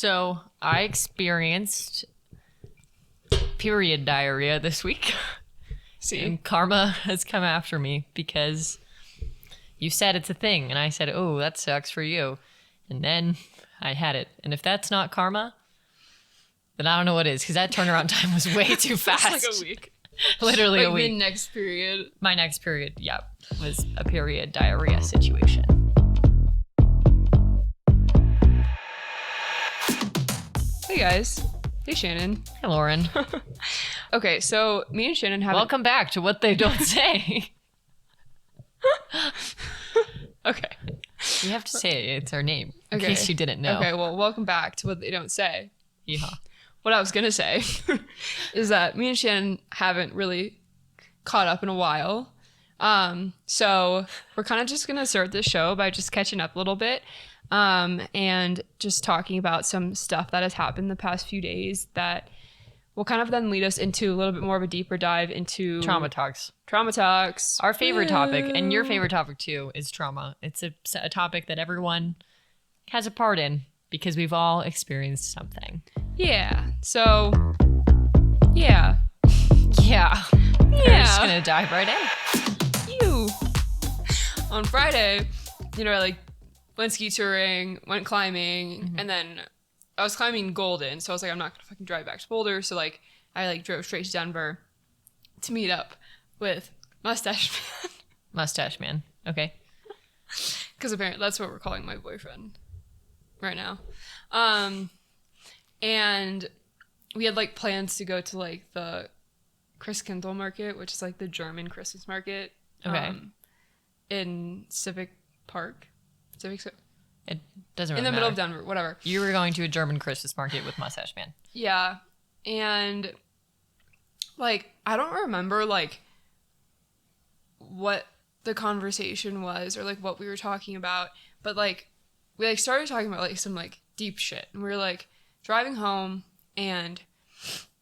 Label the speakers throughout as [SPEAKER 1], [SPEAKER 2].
[SPEAKER 1] So I experienced period diarrhea this week.
[SPEAKER 2] See?
[SPEAKER 1] And karma has come after me because you said it's a thing. And I said, oh, that sucks for you. And then I had it. And if that's not karma, then I don't know what is. Because that turnaround time was way too fast.
[SPEAKER 2] It's like a week.
[SPEAKER 1] Literally
[SPEAKER 2] like
[SPEAKER 1] a week.
[SPEAKER 2] the next period.
[SPEAKER 1] My next period, yeah, was a period diarrhea situation.
[SPEAKER 2] Hey guys. Hey Shannon.
[SPEAKER 1] Hey Lauren.
[SPEAKER 2] Okay, so me and Shannon have
[SPEAKER 1] Welcome back to What They Don't Say.
[SPEAKER 2] Okay.
[SPEAKER 1] You have to say it. It's our name, in
[SPEAKER 2] Okay.
[SPEAKER 1] case you didn't know.
[SPEAKER 2] Okay, well, welcome back to What They Don't Say.
[SPEAKER 1] Yeah.
[SPEAKER 2] What I was gonna say is that me and Shannon haven't really caught up in a while. So we're kind of just gonna start this show by just catching up a little bit. And just talking about some stuff that has happened the past few days that will kind of then lead us into a little bit more of a deeper dive into
[SPEAKER 1] Trauma talks.
[SPEAKER 2] Trauma talks.
[SPEAKER 1] Our favorite topic, and your favorite topic too, is trauma. It's a topic that everyone has a part in because we've all experienced something.
[SPEAKER 2] Yeah. So, yeah.
[SPEAKER 1] Yeah. We're just gonna dive right in.
[SPEAKER 2] On Friday, I like went ski touring, went climbing, and then I was climbing Golden, so I was like, I'm not gonna fucking drive back to Boulder, so like I like drove straight to Denver to meet up with Mustache Man.
[SPEAKER 1] Mustache Man. Okay.
[SPEAKER 2] Because apparently that's what we're calling my boyfriend right now. And we had like plans to go to like the Christkindl market, which is like the German Christmas market.
[SPEAKER 1] Okay.
[SPEAKER 2] In Civic Park.
[SPEAKER 1] It doesn't really
[SPEAKER 2] in the
[SPEAKER 1] matter.
[SPEAKER 2] middle of Denver, whatever.
[SPEAKER 1] You were going to a German Christmas market with Mustache Man.
[SPEAKER 2] Yeah. And like I don't remember like what the conversation was or like what we were talking about, but like we like started talking about like some like deep shit. And we were like driving home and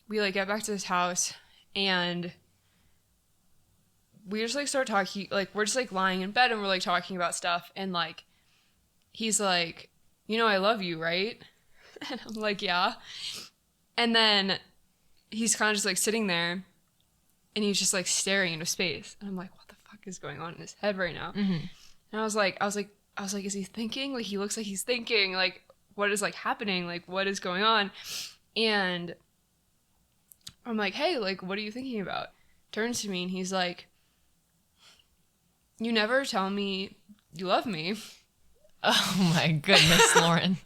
[SPEAKER 2] we like get back to this house and we just like start talking, like we're just like lying in bed and we're like talking about stuff and like he's like, I love you, right? And I'm like, yeah. And then he's kind of just like sitting there and he's just like staring into space. And I'm like, what the fuck is going on in his head right now?
[SPEAKER 1] Mm-hmm.
[SPEAKER 2] And I was like, is he thinking? Like, he looks like he's thinking. Like, what is like happening? Like, what is going on? And I'm like, hey, like, what are you thinking about? Turns to me and he's like, you never tell me you love me.
[SPEAKER 1] Oh my goodness, Lauren.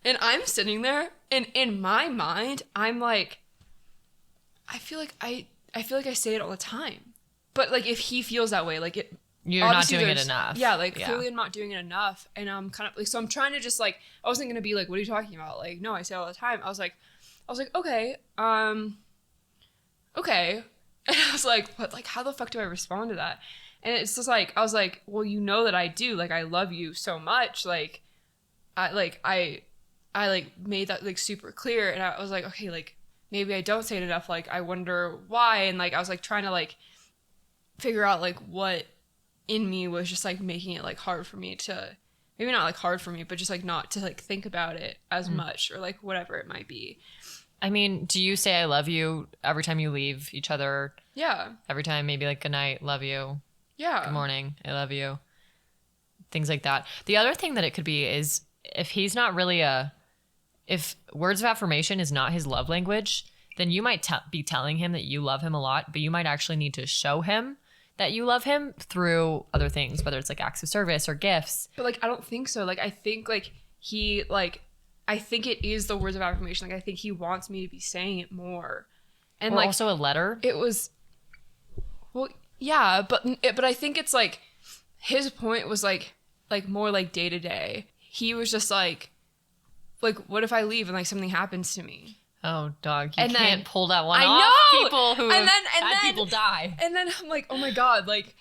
[SPEAKER 2] And I'm sitting there and in my mind, I'm like, I feel like I say it all the time. But like if he feels that way, like it
[SPEAKER 1] You're not doing it enough.
[SPEAKER 2] Yeah, like clearly I'm not doing it enough. And I'm kind of like, so I'm trying to just like, I wasn't gonna be like, what are you talking about? Like, no, I say it all the time. I was like, okay. Okay. And I was like, what, like, how the fuck do I respond to that? And it's just like, I was like, well, you know that I do. Like, I love you so much. Like, I made that like super clear. And I was like, okay, like, maybe I don't say it enough. Like, I wonder why. And like, I was like trying to like figure out like what in me was just like making it like hard for me to, maybe not like hard for me, but just like not to like think about it as much or like whatever it might be.
[SPEAKER 1] I mean, do you say I love you every time you leave each other?
[SPEAKER 2] Yeah.
[SPEAKER 1] Every time, maybe like good night, love you.
[SPEAKER 2] Yeah.
[SPEAKER 1] Good morning, I love you. Things like that. The other thing that it could be is if he's not really if words of affirmation is not his love language, then you might be telling him that you love him a lot, but you might actually need to show him that you love him through other things, whether it's like acts of service or gifts.
[SPEAKER 2] But like, I don't think so. Like, I think like he like, I think it is the words of affirmation. Like, I think he wants me to be saying it more. And
[SPEAKER 1] or
[SPEAKER 2] like,
[SPEAKER 1] also a letter.
[SPEAKER 2] It was, well, yeah, but I think it's like, his point was like more like day to day. He was just like, what if I leave and like something happens to me?
[SPEAKER 1] Oh, dog, you
[SPEAKER 2] and
[SPEAKER 1] can't
[SPEAKER 2] then,
[SPEAKER 1] pull that one
[SPEAKER 2] I
[SPEAKER 1] off.
[SPEAKER 2] know!
[SPEAKER 1] People who had people die.
[SPEAKER 2] And then I'm like, oh my God, like,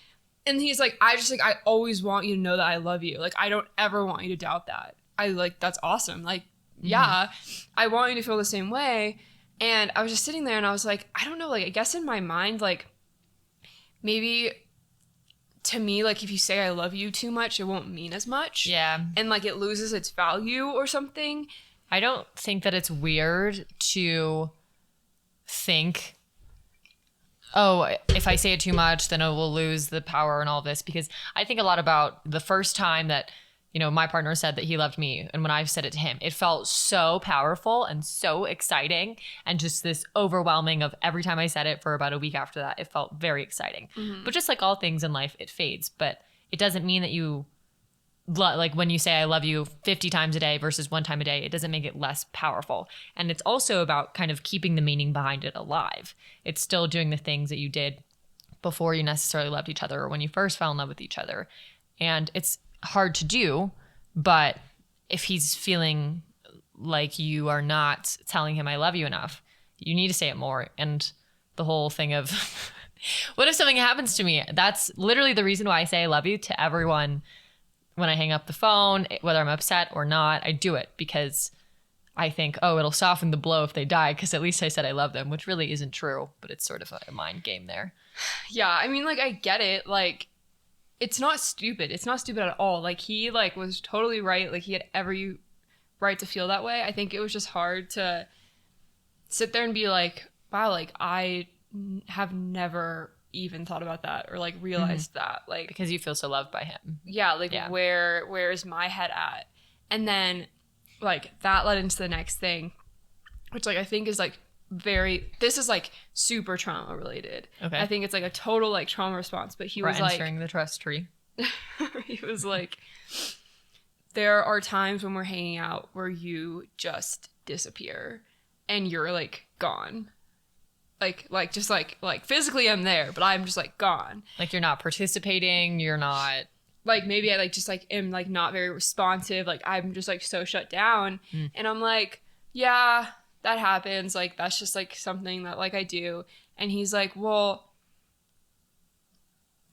[SPEAKER 2] and he's like, I always want you to know that I love you. Like, I don't ever want you to doubt that. I like, that's awesome. Like, yeah, I want you to feel the same way. And I was just sitting there and I was like, I don't know, like, I guess in my mind, like, maybe to me, like, if you say I love you too much, it won't mean as much.
[SPEAKER 1] Yeah.
[SPEAKER 2] And, like, it loses its value or something.
[SPEAKER 1] I don't think that it's weird to think, oh, if I say it too much, then it will lose the power and all this. Because I think a lot about the first time that, you know, my partner said that he loved me. And when I said it to him, it felt so powerful and so exciting. And just this overwhelming of every time I said it for about a week after that, it felt very exciting. But just like all things in life, it fades. But it doesn't mean that you, like when you say I love you 50 times a day versus one time a day, it doesn't make it less powerful. And it's also about kind of keeping the meaning behind it alive. It's still doing the things that you did before you necessarily loved each other or when you first fell in love with each other. And it's hard to do, but if he's feeling like you are not telling him I love you enough, you need to say it more. And the whole thing of what if something happens to me? That's literally the reason why I say I love you to everyone when I hang up the phone, whether I'm upset or not. I do it because I think, oh, it'll soften the blow if they die because at least I said I love them, which really isn't true, but it's sort of a mind game there.
[SPEAKER 2] Yeah, I mean, like, I get it. Like, it's not stupid. It's not stupid at all. Like, he, like, was totally right. Like, he had every right to feel that way. I think it was just hard to sit there and be like, wow, like, I have never even thought about that or, like, realized that. Like,
[SPEAKER 1] because you feel so loved by him.
[SPEAKER 2] Yeah, like, where is my head at? And then, like, that led into the next thing, which, like, I think is, like, this is, like, super trauma related.
[SPEAKER 1] Okay.
[SPEAKER 2] I think it's, like, a total, like, trauma response. But he was like,
[SPEAKER 1] entering the trust tree.
[SPEAKER 2] he was like, there are times when we're hanging out where you just disappear and you're, like, gone. Like just like physically I'm there, but I'm just, like, gone.
[SPEAKER 1] Like, you're not participating. You're not.
[SPEAKER 2] Like, maybe I, like, just, like, am, like, not very responsive. Like, I'm just, like, so shut down. And I'm like, yeah, that happens. Like, that's just, like, something that, like, I do. And he's like, well,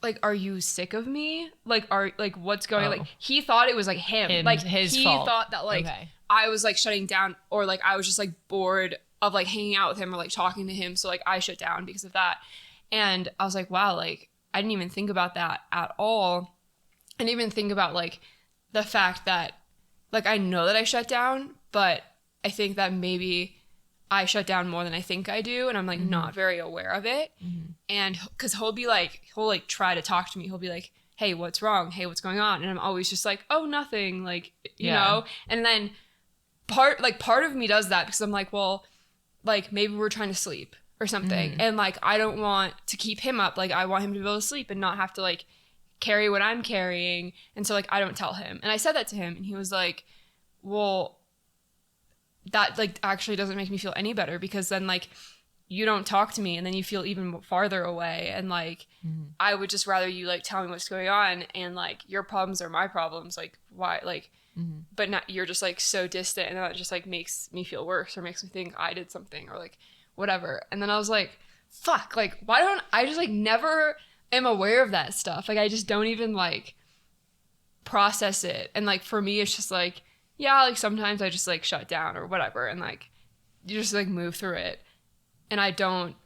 [SPEAKER 2] like, are you sick of me? Like, what's going on? Like, he thought it was, like, him. Like,
[SPEAKER 1] his
[SPEAKER 2] he
[SPEAKER 1] fault.
[SPEAKER 2] thought that, like, I was, like, shutting down or, like, I was just, like, bored of, like, hanging out with him or, like, talking to him. So, like, I shut down because of that. And I was like, wow, like, I didn't even think about that at all. I didn't even think about, like, the fact that, like, I know that I shut down, but I think that maybe I shut down more than I think I do, and I'm, like, not very aware of it. And because he'll try to talk to me. He'll be like, hey, what's wrong? Hey, what's going on? And I'm always just like, oh, nothing. Like, you know? And then part of me does that because I'm like, well, like, maybe we're trying to sleep or something. And, like, I don't want to keep him up. Like, I want him to be able to sleep and not have to, like, carry what I'm carrying. And so, like, I don't tell him. And I said that to him, and he was like, well, that, like, actually doesn't make me feel any better because then, like, you don't talk to me and then you feel even farther away. And, like, I would just rather you, like, tell me what's going on, and, like, your problems are my problems. Like, why? Like, but not, you're just, like, so distant, and that just, like, makes me feel worse or makes me think I did something or, like, whatever. And then I was like, fuck, like, why don't I just, like, never am aware of that stuff? Like, I just don't even, like, process it. And, like, for me, it's just, like, yeah, like, sometimes I just, like, shut down or whatever, and, like, you just, like, move through it. And I don't,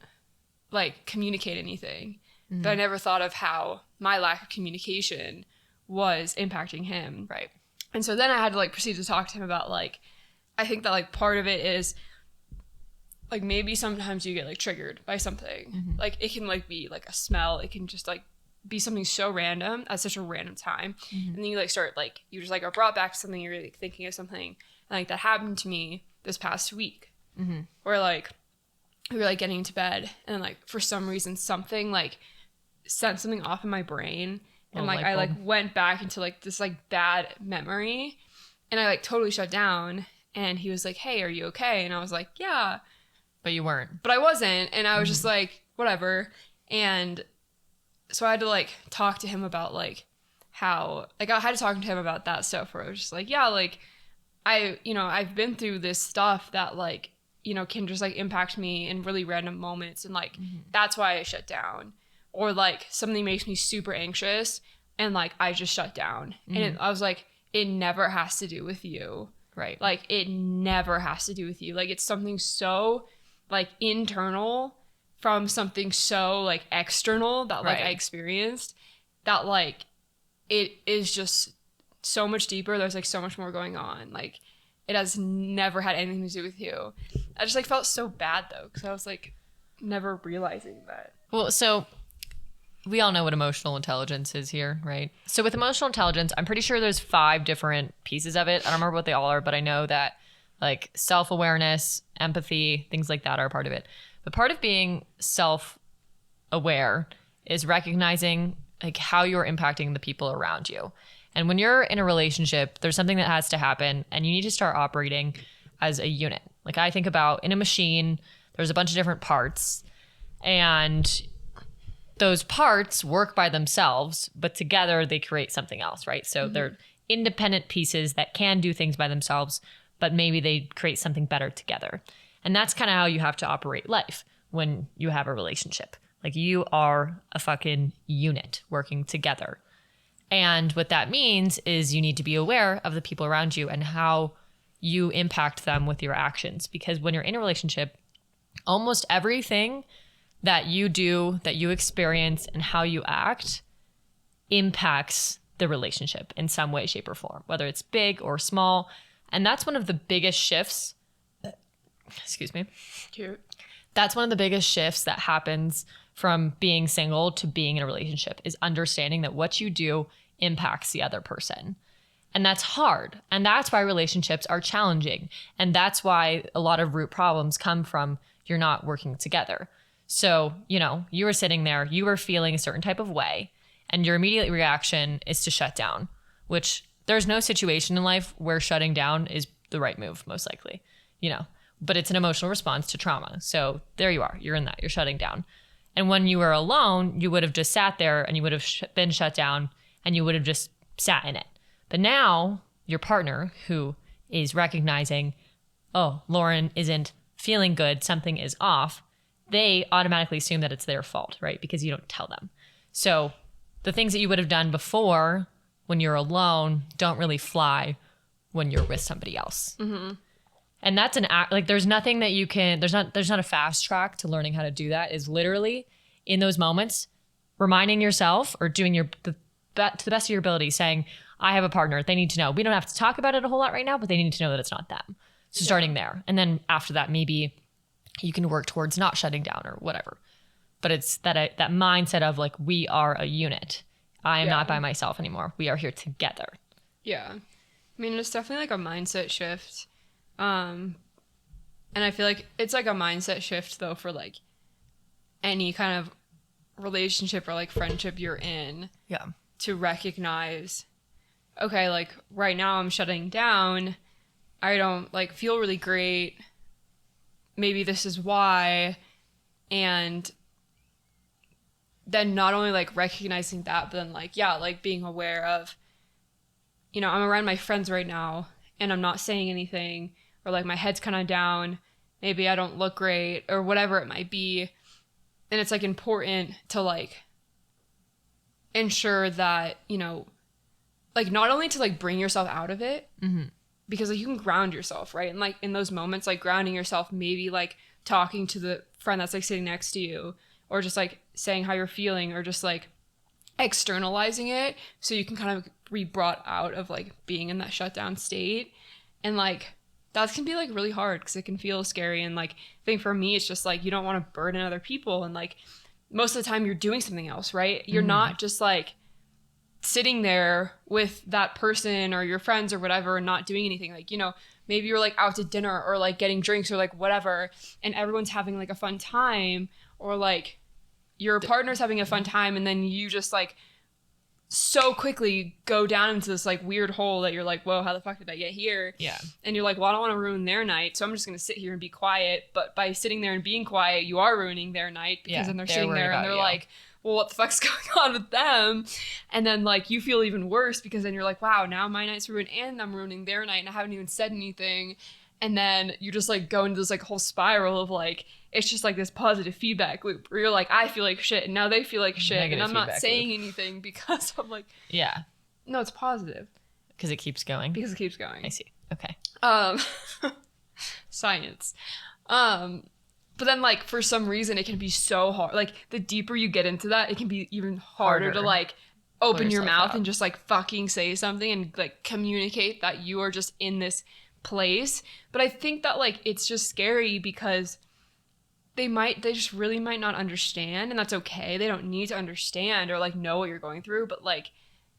[SPEAKER 2] like, communicate anything. But I never thought of how my lack of communication was impacting him.
[SPEAKER 1] Right.
[SPEAKER 2] And so then I had to, like, proceed to talk to him about, like, I think that, like, part of it is, like, maybe sometimes you get, like, triggered by something. Like, it can, like, be, like, a smell. It can just, like, be something so random at such a random time. And then you, like, start, like, you just, like, are brought back to something, you're, like, thinking of something. And, like, that happened to me this past week. Where, like, we were, like, getting into bed, and, like, for some reason something, like, sent something off in my brain, and, like, I, like, went back into, like, this, like, bad memory, and I, like, totally shut down. And he was like, hey, are you okay? And I was like, yeah.
[SPEAKER 1] But you weren't.
[SPEAKER 2] But I wasn't, and I was just like, whatever. And so I had to, like, talk to him about, like, how, like, I had to talk to him about that stuff where I was just like, yeah, like, I've been through this stuff that, like, you know, can just, like, impact me in really random moments, and, like, that's why I shut down. Or, like, something makes me super anxious, and, like, I just shut down. And I was like, it never has to do with you.
[SPEAKER 1] Right.
[SPEAKER 2] Like, it never has to do with you. Like, it's something so, like, internal from something so, like, external that, like, I experienced. that like it is just so much deeper. There's like so much more going on. Like it has never had anything to do with you. I just like felt so bad though, because I was like never realizing that.
[SPEAKER 1] Well, so we all know what emotional intelligence is here, right? So with emotional intelligence, I'm pretty sure there's 5 different pieces of it. I don't remember what they all are, but I know that like self-awareness, empathy, things like that are a part of it. But part of being self-aware is recognizing like how you're impacting the people around you. And when you're in a relationship, there's something that has to happen and you need to start operating as a unit. Like I think about in a machine, there's a bunch of different parts and those parts work by themselves, but together they create something else, right? So they're independent pieces that can do things by themselves, but maybe they create something better together. And that's kind of how you have to operate life when you have a relationship. Like you are a fucking unit working together. And what that means is you need to be aware of the people around you and how you impact them with your actions. Because when you're in a relationship, almost everything that you do, that you experience, and how you act impacts the relationship in some way, shape, or form, whether it's big or small. And that's one of the biggest shifts. Excuse me.
[SPEAKER 2] Cute.
[SPEAKER 1] That's one of the biggest shifts that happens from being single to being in a relationship, is understanding that what you do impacts the other person. And that's hard. And that's why relationships are challenging. And that's why a lot of root problems come from you're not working together. So, you know, you were sitting there, you were feeling a certain type of way, and your immediate reaction is to shut down, which there's no situation in life where shutting down is the right move, most likely, you know, but it's an emotional response to trauma. So there you are, you're in that, you're shutting down. And when you were alone, you would have just sat there and you would have been shut down and you would have just sat in it. But now your partner, who is recognizing, oh, Lauren isn't feeling good, something is off, they automatically assume that it's their fault, right? Because you don't tell them. So the things that you would have done before when you're alone don't really fly when you're with somebody else. Mm-hmm. And that's an act, like there's nothing that you can, there's not a fast track to learning how to do that. Is literally in those moments, reminding yourself or doing to the best of your ability, saying, I have a partner. They need to know. We don't have to talk about it a whole lot right now, but they need to know that it's not them. So starting there. And then after that, maybe you can work towards not shutting down or whatever. But it's that mindset of like, we are a unit. I am not by myself anymore. We are here together.
[SPEAKER 2] Yeah. I mean, it's definitely like a mindset shift. And I feel like it's like a mindset shift though for like any kind of relationship or like friendship you're in.
[SPEAKER 1] Yeah.
[SPEAKER 2] To recognize, okay, like right now I'm shutting down. I don't like feel really great. Maybe this is why. And then not only like recognizing that, but then like, yeah, like being aware of, you know, I'm around my friends right now and I'm not saying anything, or like my head's kind of down. Maybe I don't look great or whatever it might be. And it's like important to like ensure that, you know, like not only to like bring yourself out of it, because like you can ground yourself, right? And like in those moments, like grounding yourself, maybe like talking to the friend that's like sitting next to you, or just like saying how you're feeling, or just like externalizing it so you can kind of be brought out of like being in that shutdown state. And like that can be like really hard because it can feel scary. And like I think for me, it's just like you don't want to burden other people. And like most of the time you're doing something else, right? You're not just like sitting there with that person or your friends or whatever and not doing anything. Like, you know, maybe you're like out to dinner or like getting drinks or like whatever, and everyone's having like a fun time, or like your partner's having a fun time, and then you just like so quickly go down into this like weird hole that you're like, whoa, how the fuck did I get here?
[SPEAKER 1] Yeah. And
[SPEAKER 2] you're like, well, I don't want to ruin their night, so I'm just going to sit here and be quiet. But by sitting there and being quiet, you are ruining their night, because then they're sitting there and they're like, well, what the fuck's going on with them? And then like you feel even worse, because then you're like, wow, now my night's ruined and I'm ruining their night and I haven't even said anything. And then you just like go into this like whole spiral of like, it's just like this positive feedback loop where you're like, I feel like shit and now they feel like shit. Negative, and I'm not saying anything because I'm like, yeah, no, it's positive.
[SPEAKER 1] Because it keeps going.
[SPEAKER 2] Because it keeps going.
[SPEAKER 1] I see. Okay.
[SPEAKER 2] Science. But then like for some reason it can be so hard. Like the deeper you get into that, it can be even harder to like open your mouth
[SPEAKER 1] out.
[SPEAKER 2] and just like fucking say something and like communicate that you are just in this place. But I think that like it's just scary because they just really might not understand, and that's okay. They don't need to understand or like know what you're going through, but like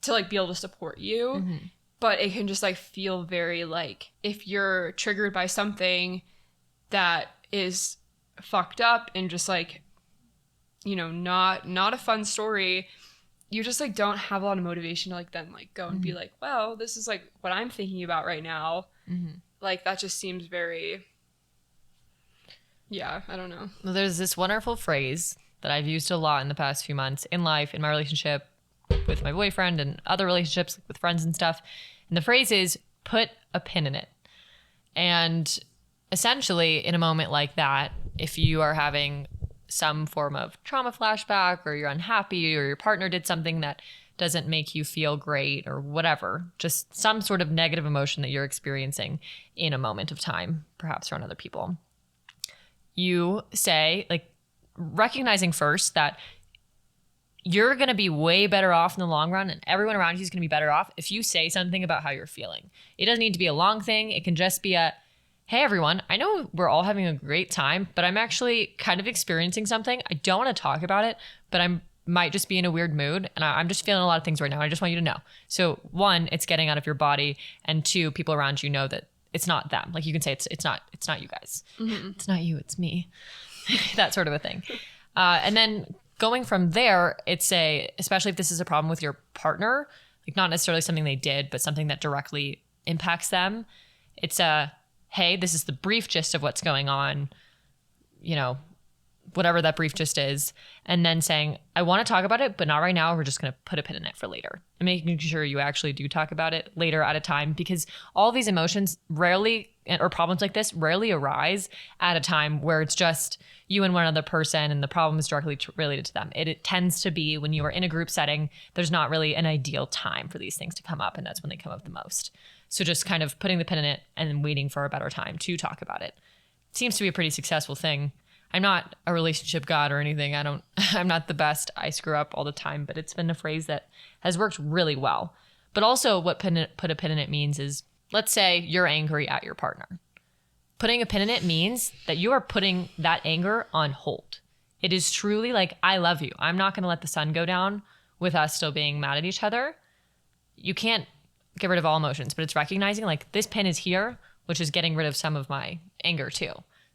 [SPEAKER 2] to like be able to support you.
[SPEAKER 1] Mm-hmm.
[SPEAKER 2] But it can just like feel very like if you're triggered by something that is fucked up and just like, you know, not a fun story, you just like don't have a lot of motivation to like then like go and be like, well, this is like what I'm thinking about right now. Like that just seems very, yeah, I don't know.
[SPEAKER 1] Well, there's this wonderful phrase that I've used a lot in the past few months in life, in my relationship with my boyfriend and other relationships with friends and stuff. And the phrase is put a pin in it. And essentially in a moment like that, if you are having some form of trauma flashback or you're unhappy or your partner did something that doesn't make you feel great or whatever, just some sort of negative emotion that you're experiencing in a moment of time, perhaps around other people, you say, like, recognizing first that you're going to be way better off in the long run and everyone around you is going to be better off if you say something about how you're feeling. It doesn't need to be a long thing. It can just be a, hey, everyone, I know we're all having a great time, but I'm actually kind of experiencing something. I don't want to talk about it, but I might just be in a weird mood and I'm just feeling a lot of things right now. I just want you to know. So one, it's getting out of your body, and two, people around you know that it's not them. Like you can say it's not you guys. It's not you, it's me. That sort of a thing. And then going from there, it's especially if this is a problem with your partner, like not necessarily something they did, but something that directly impacts them. It's hey, this is the brief gist of what's going on, you know, whatever that brief gist is. And then saying, I want to talk about it, but not right now. We're just going to put a pin in it for later. And making sure you actually do talk about it later at a time, because all these emotions rarely, or problems like this rarely arise at a time where it's just you and one other person and the problem is directly related to them. It tends to be when you are in a group setting, there's not really an ideal time for these things to come up, and that's when they come up the most. So just kind of putting the pin in it and then waiting for a better time to talk about it. Seems to be a pretty successful thing. I'm not a relationship god or anything. I'm not the best. I screw up all the time, but it's been a phrase that has worked really well. But also what put a pin in it means is, let's say you're angry at your partner. Putting a pin in it means that you are putting that anger on hold. It is truly like, I love you. I'm not going to let the sun go down with us still being mad at each other. You can't get rid of all emotions, but it's recognizing like this pin is here, which is getting rid of some of my anger too,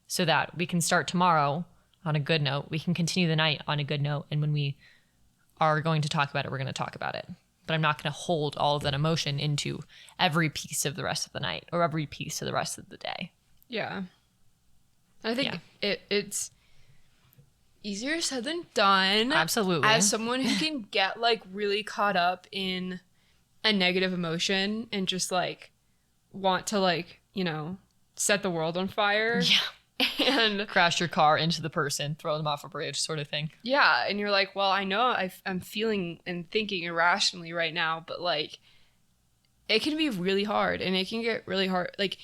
[SPEAKER 1] so that we can start tomorrow on a good note. We can continue the night on a good note. And when we are going to talk about it, we're going to talk about it. But I'm not going to hold all of that emotion into every piece of the rest of the night or every piece of the rest of the day.
[SPEAKER 2] Yeah. I think it's easier said than done.
[SPEAKER 1] Absolutely.
[SPEAKER 2] As someone who can get like really caught up in a negative emotion and just like want to like, you know, set the world on fire.
[SPEAKER 1] Yeah.
[SPEAKER 2] And
[SPEAKER 1] crash your car into the person, throw them off a bridge sort of thing.
[SPEAKER 2] Yeah. And you're like, well, I know I'm feeling and thinking irrationally right now, but like it can be really hard, and it can get really hard. Like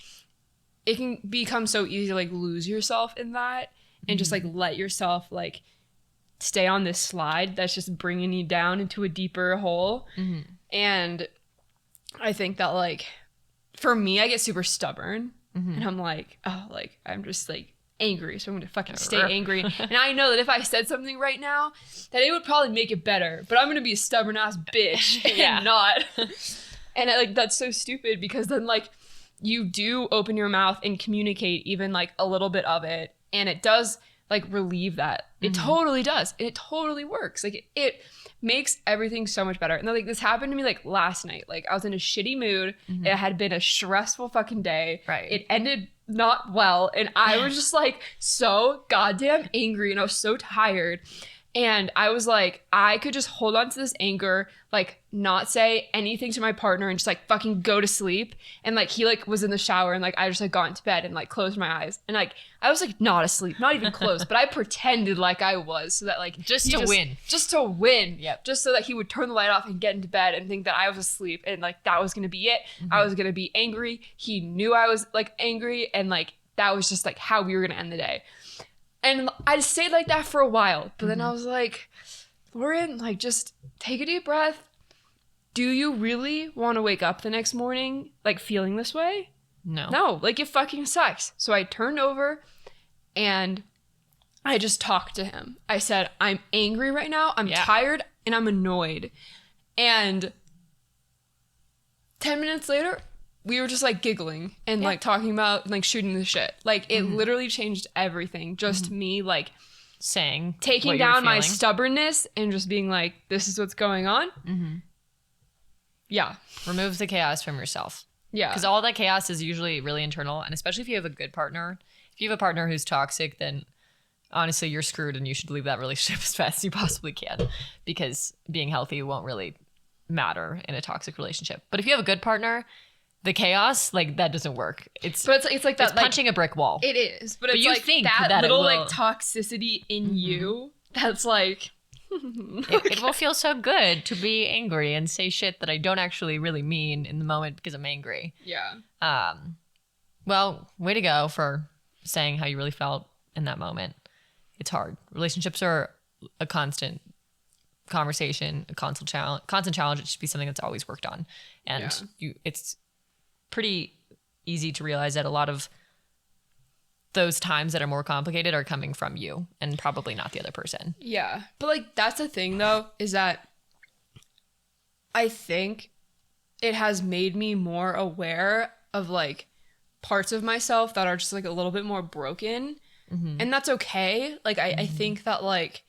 [SPEAKER 2] it can become so easy to like lose yourself in that and just like let yourself like stay on this slide that's just bringing you down into a deeper hole. And I think that like for me, I get super stubborn. And I'm like, oh, like, I'm just, like, angry, so I'm going to fucking stay angry. And I know that if I said something right now, that it would probably make it better. But I'm going to be a stubborn-ass bitch and not. And, like, that's so stupid because then, like, you do open your mouth and communicate even, like, a little bit of it. And it does, like, relieve that. It totally does. And it totally works. Like, it makes everything so much better. And like this happened to me like last night. Like I was in a shitty mood. It had been a stressful fucking day.
[SPEAKER 1] Right.
[SPEAKER 2] It ended not well. And I was just like so goddamn angry, and I was so tired. And I was like, I could just hold on to this anger, like not say anything to my partner and just like fucking go to sleep. And like he like was in the shower, and like I just like got into bed and like closed my eyes. And like I was like not asleep, not even close, but I pretended like I was, so that like
[SPEAKER 1] just to win.
[SPEAKER 2] Yep. Just so that he would turn the light off and get into bed and think that I was asleep, and like that was gonna be it. I was gonna be angry. He knew I was like angry, and like that was just like how we were gonna end the day. And I just stayed like that for a while. But then I was like, Lauren, like just take a deep breath. do you really want to wake up the next morning like feeling this way?
[SPEAKER 1] No.
[SPEAKER 2] No, like it fucking sucks. So I turned over and I just talked to him. I said, I'm angry right now. I'm tired and I'm annoyed. And 10 minutes later, we were just like giggling and like talking about like shooting the shit. Like it literally changed everything. Just me like taking down my stubbornness and just being like, this is what's going on. Yeah.
[SPEAKER 1] Removes the chaos from yourself.
[SPEAKER 2] Yeah.
[SPEAKER 1] Because all that chaos is usually really internal. And especially if you have a good partner. If you have a partner who's toxic, then honestly, you're screwed and you should leave that relationship as fast as you possibly can. Because being healthy won't really matter in a toxic relationship. But if you have a good partner, the chaos, like, that doesn't work. It's like that, it's punching a brick wall.
[SPEAKER 2] It is. But it's
[SPEAKER 1] you
[SPEAKER 2] like
[SPEAKER 1] think
[SPEAKER 2] that little like toxicity in you that's like...
[SPEAKER 1] it will feel so good to be angry and say shit that I don't actually really mean in the moment because I'm angry.
[SPEAKER 2] Yeah.
[SPEAKER 1] Well, way to go for saying how you really felt in that moment. It's hard. Relationships are a constant conversation, a constant challenge. It should be something that's always worked on. And it's pretty easy to realize that a lot of those times that are more complicated are coming from you and probably not the other person.
[SPEAKER 2] Yeah. But like, that's the thing though, is that I think it has made me more aware of like parts of myself that are just like a little bit more broken. And that's okay. Like, I think that like,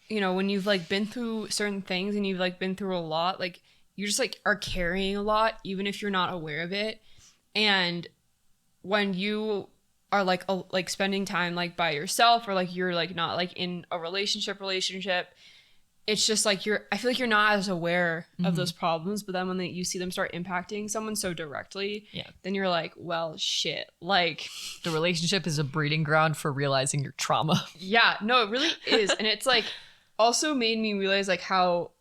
[SPEAKER 2] you know, when you've like been through certain things and you've like been through a lot, like you just like are carrying a lot, even if you're not aware of it. And when you are like spending time like by yourself or like you're like not like in a relationship, it's just like I feel like you're not as aware of those problems. But then when you see them start impacting someone so directly, then you're like, well, shit. Like
[SPEAKER 1] the relationship is a breeding ground for realizing your trauma.
[SPEAKER 2] Yeah, no, it really is. And it's like also made me realize like how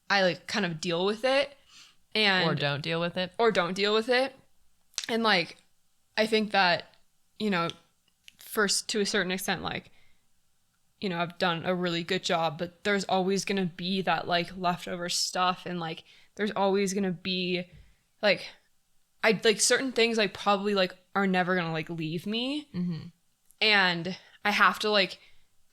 [SPEAKER 2] I like kind of deal with it or
[SPEAKER 1] don't deal with it.
[SPEAKER 2] And like, I think that, you know, first to a certain extent, like, you know, I've done a really good job, but there's always going to be that like leftover stuff. And like, there's always going to be like, certain things like probably like are never going to like leave me. And I have to like,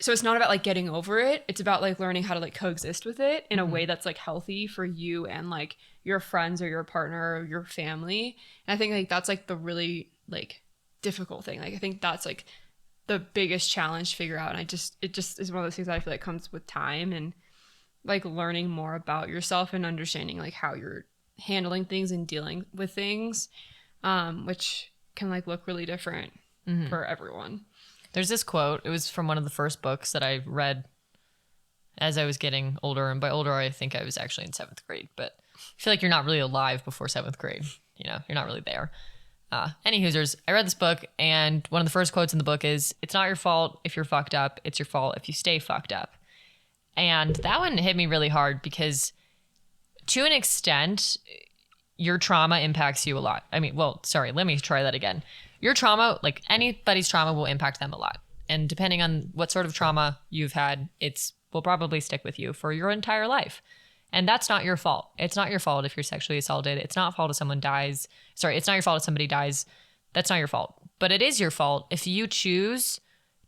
[SPEAKER 2] so it's not about like getting over it. It's about like learning how to like coexist with it in a way that's like healthy for you and like your friends or your partner or your family. And I think like that's like the really like difficult thing. Like I think that's like the biggest challenge to figure out. And it just is one of those things that I feel like comes with time and like learning more about yourself and understanding like how you're handling things and dealing with things, which can like look really different for everyone.
[SPEAKER 1] There's this quote. It was from one of the first books that I read as I was getting older. And by older, I think I was actually in 7th grade. But I feel like you're not really alive before 7th grade. You know, you're not really there. Any hoosers, I read this book, and one of the first quotes in the book is, "It's not your fault if you're fucked up. It's your fault if you stay fucked up." And that one hit me really hard because to an extent, your trauma impacts you a lot. I mean, well, sorry, let me try that again. Your trauma, like anybody's trauma, will impact them a lot. And depending on what sort of trauma you've had, will probably stick with you for your entire life. And that's not your fault. It's not your fault if you're sexually assaulted. It's not fault if someone dies. Sorry, it's not your fault if somebody dies. That's not your fault. But it is your fault if you choose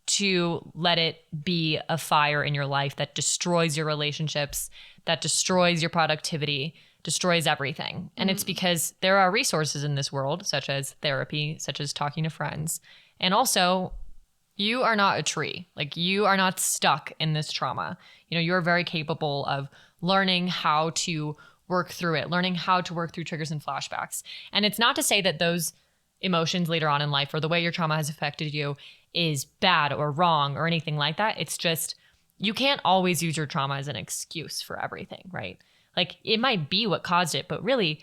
[SPEAKER 1] to let it be a fire in your life that destroys your relationships, that destroys your productivity, destroys everything. And it's because there are resources in this world, such as therapy, such as talking to friends. And also, you are not a tree. Like, you are not stuck in this trauma. You know, you're very capable of learning how to work through it, learning how to work through triggers and flashbacks. And it's not to say that those emotions later on in life or the way your trauma has affected you is bad or wrong or anything like that. It's just, you can't always use your trauma as an excuse for everything, right? Like, it might be what caused it, but really,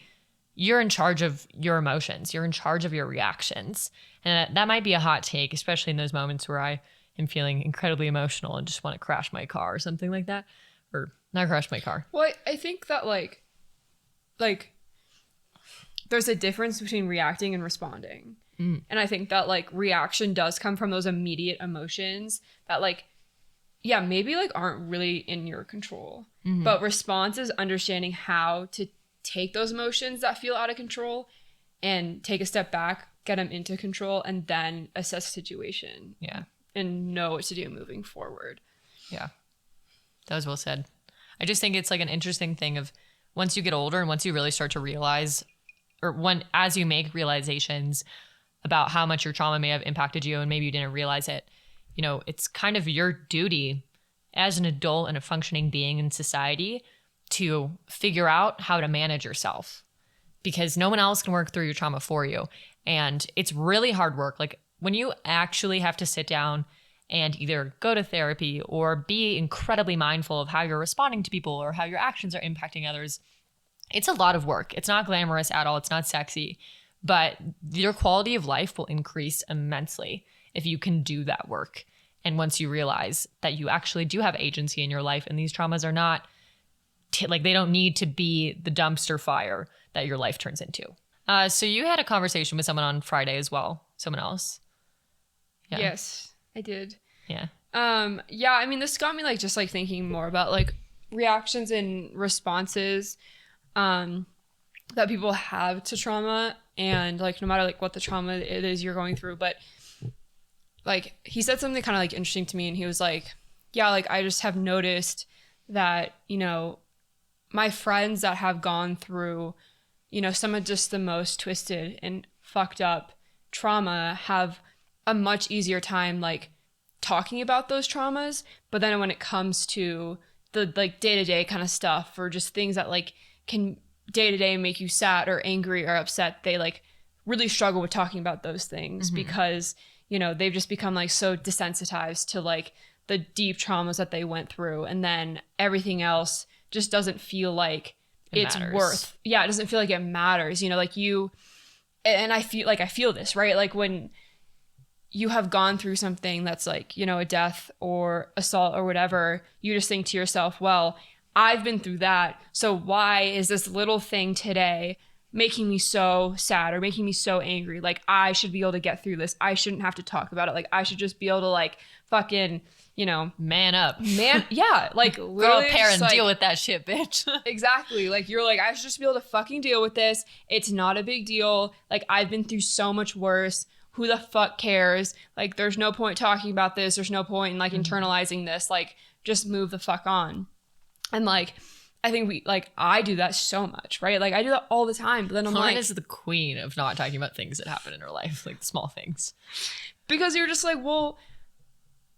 [SPEAKER 1] you're in charge of your emotions. You're in charge of your reactions. And that might be a hot take, especially in those moments where I am feeling incredibly emotional and just want to crash my car or something like that. Or not crash my car.
[SPEAKER 2] Well, I think that like there's a difference between reacting and responding. And I think that like reaction does come from those immediate emotions that like yeah, maybe like aren't really in your control. But response is understanding how to take those emotions that feel out of control and take a step back, get them into control, and then assess the situation.
[SPEAKER 1] Yeah.
[SPEAKER 2] And know what to do moving forward.
[SPEAKER 1] Yeah. That was well said. I just think it's like an interesting thing of once you get older and once you really start to realize, or as you make realizations about how much your trauma may have impacted you and maybe you didn't realize it, you know, it's kind of your duty as an adult and a functioning being in society to figure out how to manage yourself, because no one else can work through your trauma for you. And it's really hard work. Like when you actually have to sit down and either go to therapy or be incredibly mindful of how you're responding to people or how your actions are impacting others, it's a lot of work. It's not glamorous at all. It's not sexy, but your quality of life will increase immensely if you can do that work. And once you realize that you actually do have agency in your life and these traumas are not like they don't need to be the dumpster fire that your life turns into. So you had a conversation with someone on Friday as well. Someone else. Yeah.
[SPEAKER 2] Yes, I did.
[SPEAKER 1] Yeah.
[SPEAKER 2] Yeah, I mean, this got me like just like thinking more about like reactions and responses that people have to trauma, and like no matter like what the trauma it is you're going through. But like he said something kind of like interesting to me, and he was like, yeah, like I just have noticed that, you know, my friends that have gone through, you know, some of just the most twisted and fucked up trauma have a much easier time like talking about those traumas. But then when it comes to the like day-to-day kind of stuff or just things that like can day-to-day make you sad or angry or upset, they like really struggle with talking about those things because, you know, they've just become like so desensitized to like the deep traumas that they went through, and then everything else just doesn't feel like it's worth. Yeah, it doesn't feel like it matters, you know, like you, and I feel this, right? Like when you have gone through something that's like, you know, a death or assault or whatever, you just think to yourself, well, I've been through that, so why is this little thing today making me so sad or making me so angry? Like I should be able to get through this. I shouldn't have to talk about it. Like I should just be able to like fucking, you know,
[SPEAKER 1] man up.
[SPEAKER 2] Yeah, like
[SPEAKER 1] grow a pair and like, deal with that shit, bitch.
[SPEAKER 2] Exactly. Like you're like, I should just be able to fucking deal with this. It's not a big deal. Like I've been through so much worse. Who the fuck cares? Like there's no point talking about this. There's no point in like internalizing this. Like just move the fuck on. And like I think I do that so much, right? Like I do that all the time. But then I'm
[SPEAKER 1] Lauren
[SPEAKER 2] like,
[SPEAKER 1] is the queen of not talking about things that happen in her life, like small things.
[SPEAKER 2] Because you're just like, well,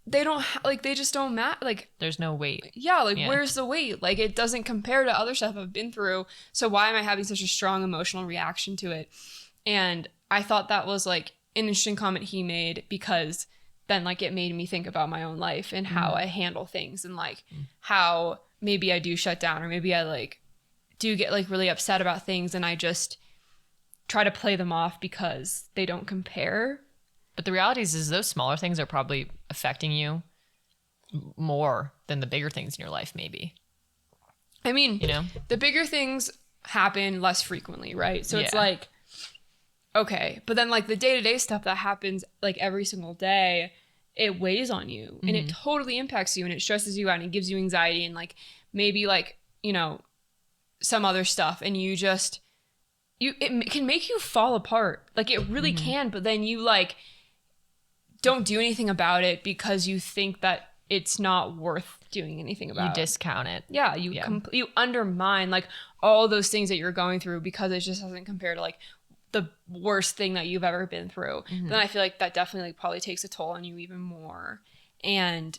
[SPEAKER 2] they don't they just don't matter. Like
[SPEAKER 1] there's no weight.
[SPEAKER 2] Yeah, like where's the weight? Like it doesn't compare to other stuff I've been through. So why am I having such a strong emotional reaction to it? And I thought that was like an interesting comment he made, because then like it made me think about my own life and how I handle things, and like how maybe I do shut down, or maybe I like do get like really upset about things and I just try to play them off because they don't compare.
[SPEAKER 1] But the reality is those smaller things are probably affecting you more than the bigger things in your life, maybe.
[SPEAKER 2] I mean,
[SPEAKER 1] you know,
[SPEAKER 2] the bigger things happen less frequently, right? So it's like, okay, but then like the day-to-day stuff that happens like every single day, it weighs on you and it totally impacts you and it stresses you out and it gives you anxiety and like maybe like, you know, some other stuff, and you just, it can make you fall apart. Like it really can, but then you like don't do anything about it because you think that it's not worth doing anything about.
[SPEAKER 1] You discount it.
[SPEAKER 2] Yeah, you undermine like all those things that you're going through because it just doesn't compare to like the worst thing that you've ever been through. Then I feel like that definitely like probably takes a toll on you even more. And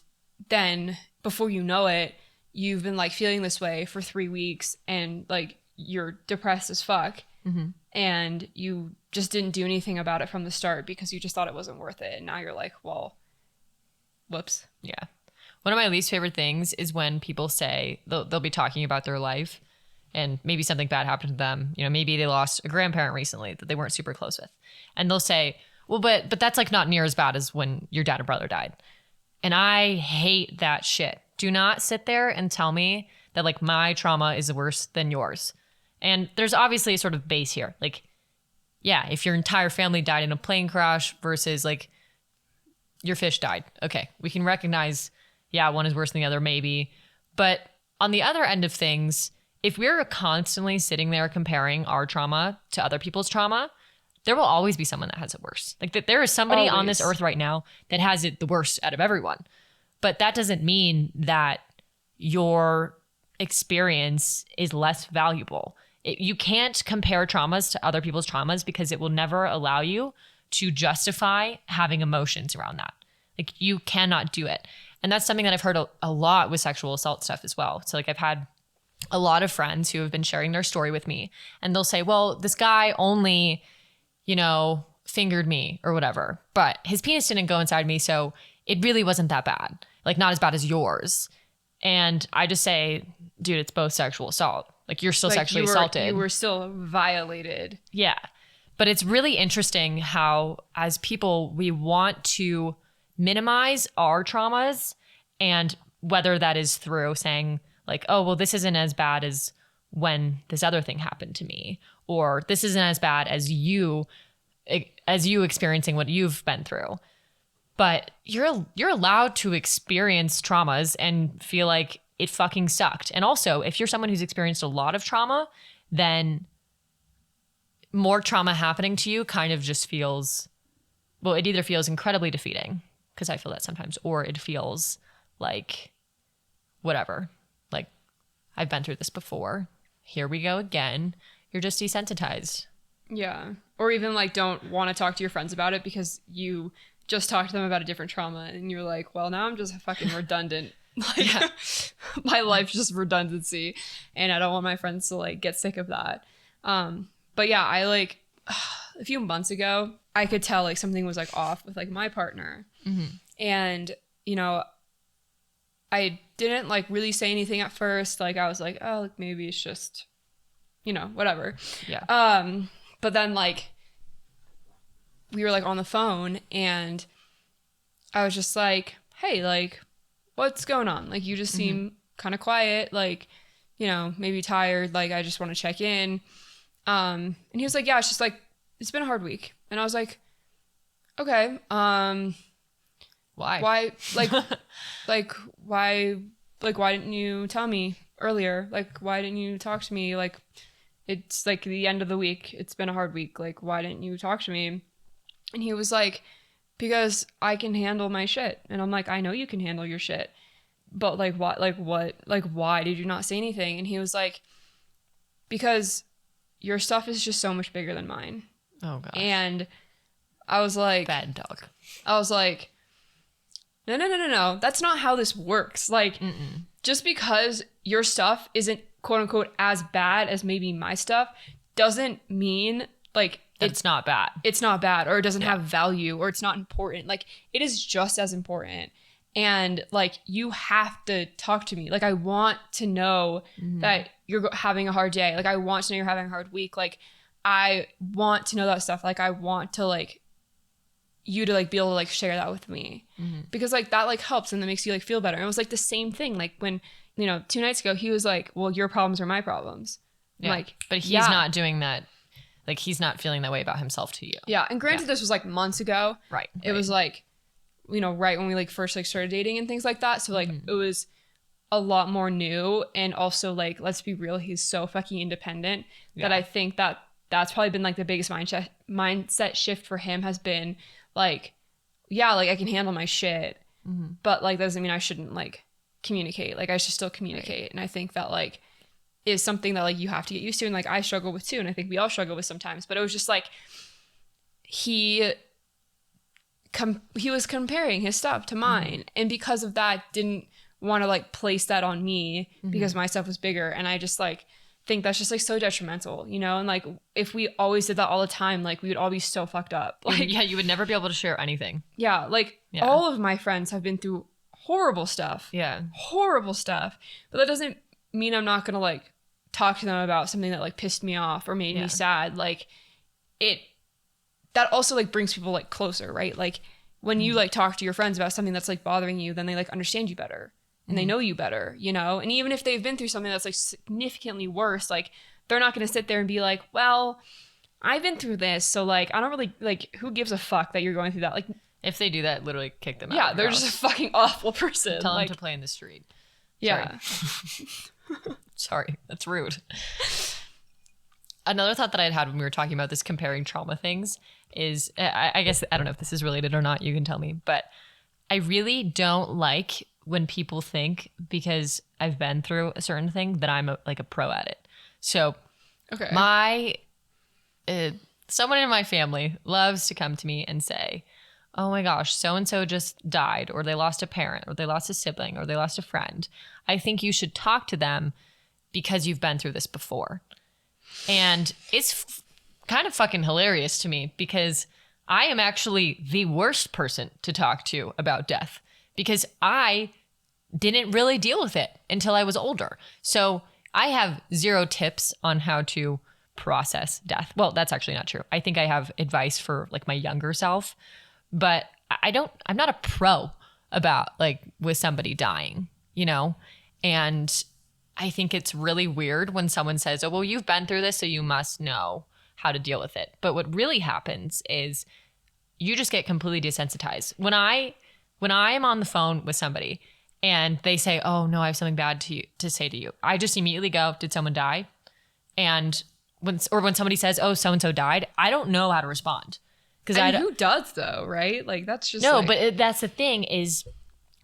[SPEAKER 2] then before you know it, you've been like feeling this way for 3 weeks and like you're depressed as fuck. And you just didn't do anything about it from the start because you just thought it wasn't worth it. And now you're like, well, whoops.
[SPEAKER 1] Yeah. One of my least favorite things is when people say they'll be talking about their life and maybe something bad happened to them. You know, maybe they lost a grandparent recently that they weren't super close with. And they'll say, well, but that's like not near as bad as when your dad or brother died. And I hate that shit. Do not sit there and tell me that like my trauma is worse than yours. And there's obviously a sort of base here. Like, yeah, if your entire family died in a plane crash versus like your fish died. Okay, we can recognize yeah, one is worse than the other, maybe. But on the other end of things, if we're constantly sitting there comparing our trauma to other people's trauma, there will always be someone that has it worse. Like that there is somebody on this earth right now that has it the worst out of everyone. But that doesn't mean that your experience is less valuable. You can't compare traumas to other people's traumas because it will never allow you to justify having emotions around that. Like you cannot do it. And that's something that I've heard a lot with sexual assault stuff as well. So like I've had a lot of friends who have been sharing their story with me, and they'll say, well, this guy only, fingered me or whatever, but his penis didn't go inside me. So it really wasn't that bad. Like not as bad as yours. And I just say, dude, it's both sexual assault. Like you're still sexually assaulted.
[SPEAKER 2] You were still violated.
[SPEAKER 1] Yeah. But it's really interesting how as people, we want to minimize our traumas, and whether that is through saying like, oh, well, this isn't as bad as when this other thing happened to me, or this isn't as bad as you experiencing what you've been through. But you're allowed to experience traumas and feel like it fucking sucked. And also, if you're someone who's experienced a lot of trauma, then more trauma happening to you kind of just feels, well, it either feels incredibly defeating, because I feel that sometimes, or it feels like whatever. Like, I've been through this before. Here we go again. You're just desensitized.
[SPEAKER 2] Yeah. Or even like don't want to talk to your friends about it because you just talked to them about a different trauma and you're like, well, now I'm just fucking redundant. Like yeah. My life's just redundancy and I don't want my friends to like get sick of that. But yeah, I like a few months ago, I could tell like something was like off with like my partner. Mm-hmm. And, I didn't like really say anything at first. Like I was like, oh, like maybe it's just, whatever.
[SPEAKER 1] Yeah.
[SPEAKER 2] But then like we were like on the phone and I was just like, hey, like what's going on? Like you just seem kind of quiet, like, maybe tired. Like I just want to check in. And he was like, yeah, it's just like, it's been a hard week. And I was like, okay.
[SPEAKER 1] Why?
[SPEAKER 2] Why, why didn't you tell me earlier? Like, why didn't you talk to me? Like, it's like the end of the week. It's been a hard week. Like, why didn't you talk to me? And he was like, because I can handle my shit. And I'm like, I know you can handle your shit. But like, what? Like, why did you not say anything? And he was like, because your stuff is just so much bigger than mine.
[SPEAKER 1] Oh, gosh.
[SPEAKER 2] And I was like,
[SPEAKER 1] bad dog.
[SPEAKER 2] I was like, no. That's not how this works. Like, just because your stuff isn't quote unquote as bad as maybe my stuff doesn't mean like
[SPEAKER 1] it's not bad.
[SPEAKER 2] It's not bad, or it doesn't have value, or it's not important. Like it is just as important. And like you have to talk to me. Like I want to know that you're having a hard day. Like I want to know you're having a hard week. Like I want to know that stuff. Like I want to like you to like be able to like share that with me because like that like helps and that makes you like feel better. And it was like the same thing. Like when 2 nights ago he was like, well, your problems are my problems.
[SPEAKER 1] Yeah.
[SPEAKER 2] Like,
[SPEAKER 1] but he's not doing that. Like he's not feeling that way about himself to you.
[SPEAKER 2] Yeah. And granted, this was like months ago.
[SPEAKER 1] Right.
[SPEAKER 2] It was like, right when we like first like started dating and things like that. So like it was a lot more new. And also like, let's be real, he's so fucking independent that I think that that's probably been like the biggest mindset shift for him has been like, yeah, like I can handle my shit, but like that doesn't mean I shouldn't like communicate. Like I should still communicate. Right. And I think that like is something that like you have to get used to. And like I struggle with too. And I think we all struggle with sometimes, but it was just like, he was comparing his stuff to mine. And because of that, didn't want to like place that on me because my stuff was bigger. And I just like think that's just like so detrimental, and like if we always did that all the time, like we would all be so fucked up. Like
[SPEAKER 1] yeah, you would never be able to share anything.
[SPEAKER 2] Yeah, like all of my friends have been through horrible stuff.
[SPEAKER 1] Yeah.
[SPEAKER 2] Horrible stuff. But that doesn't mean I'm not gonna like talk to them about something that like pissed me off or made me sad. Like that also like brings people like closer, right? Like when you like talk to your friends about something that's like bothering you, then they like understand you better. And they know you better, and even if they've been through something that's like significantly worse, like they're not going to sit there and be like, well, I've been through this. So like, I don't really like, who gives a fuck that you're going through that? Like,
[SPEAKER 1] If they do that, literally kick them out.
[SPEAKER 2] Yeah,
[SPEAKER 1] of
[SPEAKER 2] they're
[SPEAKER 1] your
[SPEAKER 2] just a
[SPEAKER 1] house.
[SPEAKER 2] fucking awful person.
[SPEAKER 1] Tell
[SPEAKER 2] like,
[SPEAKER 1] them to play in the street.
[SPEAKER 2] yeah.
[SPEAKER 1] Sorry, that's rude. Another thought that I had when we were talking about this comparing trauma things is, I guess, I don't know if this is related or not, you can tell me, but I really don't like when people think because I've been through a certain thing that I'm like a pro at it. So
[SPEAKER 2] Okay.
[SPEAKER 1] Someone in my family loves to come to me and say, oh my gosh, so-and-so just died, or they lost a parent, or they lost a sibling, or they lost a friend. I think you should talk to them because you've been through this before. And it's kind of fucking hilarious to me because I am actually the worst person to talk to about death because I didn't really deal with it until I was older. So I have 0 tips on how to process death. Well, that's actually not true. I think I have advice for like my younger self, but I'm not a pro about like with somebody dying, you know? And I think it's really weird when someone says, oh, well, you've been through this, so you must know how to deal with it. But what really happens is you just get completely desensitized. When I am on the phone with somebody and they say, oh no, I have something bad to say to you, I just immediately go, did someone die? And when somebody says, oh, so-and-so died, I don't know how to respond.
[SPEAKER 2] I mean, who does though, right? Like that's just
[SPEAKER 1] no,
[SPEAKER 2] like...
[SPEAKER 1] but that's the thing is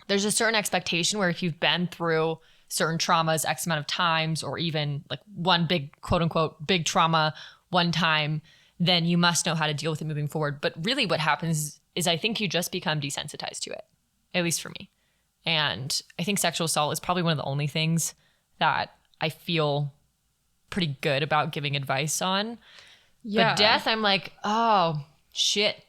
[SPEAKER 1] there's a certain expectation where if you've been through certain traumas X amount of times, or even like one big quote unquote big trauma one time, then you must know how to deal with it moving forward. But really what happens is I think you just become desensitized to it, at least for me. And I think sexual assault is probably one of the only things that I feel pretty good about giving advice on.
[SPEAKER 2] Yeah.
[SPEAKER 1] But death, I'm like, oh shit,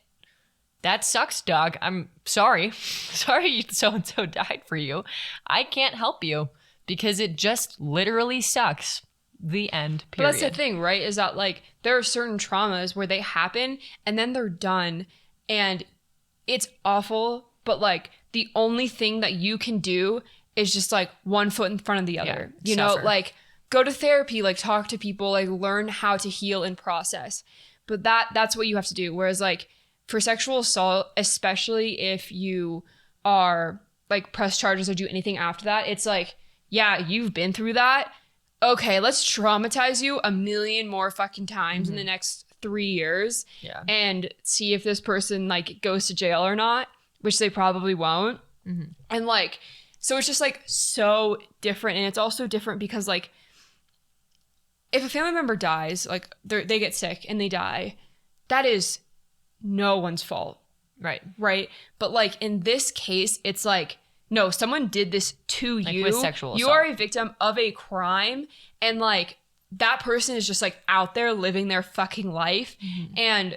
[SPEAKER 1] that sucks, dog. I'm sorry. Sorry so-and-so died for you. I can't help you because it just literally sucks. The end, period.
[SPEAKER 2] But that's the thing, right? Is that like there are certain traumas where they happen and then they're done and it's awful, but like the only thing that you can do is just like one foot in front of the other.
[SPEAKER 1] Yeah,
[SPEAKER 2] you know,
[SPEAKER 1] suffer.
[SPEAKER 2] like go to therapy, like talk to people, like learn how to heal and process. But that's what you have to do. Whereas like for sexual assault, especially if you are like press charges or do anything after that, it's like, yeah, you've been through that. Okay, let's traumatize you a million more fucking times in the next 3 years.
[SPEAKER 1] Yeah.
[SPEAKER 2] And see if this person like goes to jail or not, which they probably won't. And like, so it's just like so different. And it's also different because like, if a family member dies, like they get sick and they die, that is no one's fault.
[SPEAKER 1] Right.
[SPEAKER 2] Right. But like in this case, it's like, no, someone did this to
[SPEAKER 1] Like
[SPEAKER 2] you.
[SPEAKER 1] with sexual
[SPEAKER 2] You
[SPEAKER 1] assault.
[SPEAKER 2] are a victim of a crime. And like that person is just like out there living their fucking life. And